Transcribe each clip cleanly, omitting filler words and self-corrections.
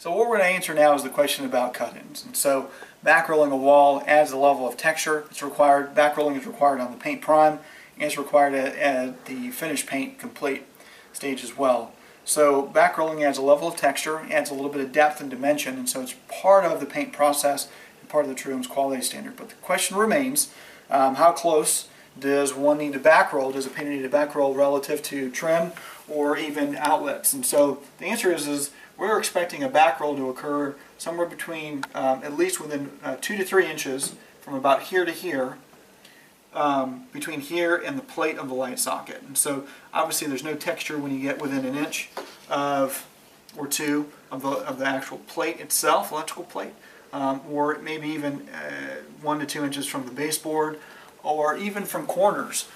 So what we're going to answer now is the question about cut-ins. And so back-rolling a wall adds a level of texture. It's required. Back-rolling is required on the paint prime, and it's required at the finished paint complete stage as well. So back-rolling adds a level of texture, adds a little bit of depth and dimension, and so it's part of the paint process and part of the True Homes quality standard. But the question remains, how close does one need to back-roll? Does a painter need to back-roll relative to trim or even outlets? And so the answer is we're expecting a back roll to occur somewhere between, at least within 2 to 3 inches from about here to here, between here and the plate of the light socket. And so obviously there's no texture when you get within an inch of, or two of the actual plate itself, electrical plate, or maybe even 1 to 2 inches from the baseboard, or even from corners.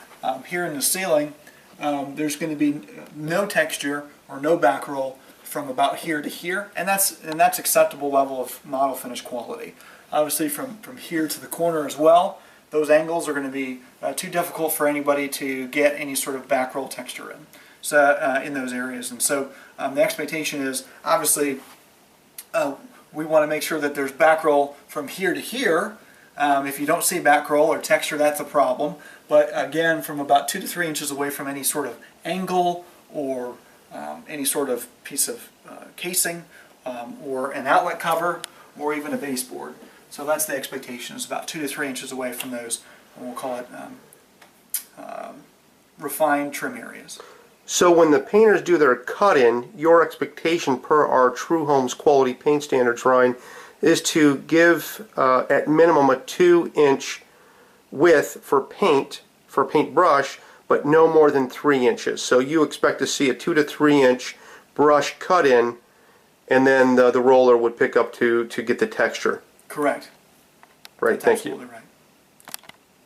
Here in the ceiling, there's going to be no texture or no back roll from about here to here, and that's acceptable level of model finish quality. Obviously from here to the corner as well, those angles are going to be too difficult for anybody to get any sort of back roll texture in. So in those areas, and so the expectation is obviously we want to make sure that there's back roll from here to here. If you don't see back roll or texture, that's a problem. But again, from about 2 to 3 inches away from any sort of angle or any sort of piece of casing or an outlet cover or even a baseboard. So that's the expectation, is about 2 to 3 inches away from those, and we'll call it refined trim areas. So when the painters do their cut-in, your expectation per our True Homes quality paint standards, Ryan, is to give at minimum a 2-inch width for paintbrush, but no more than 3 inches. So you expect to see a 2 to 3 inch brush cut-in, and then the roller would pick up to get the texture. Correct. Right, That's thank you. absolutely right.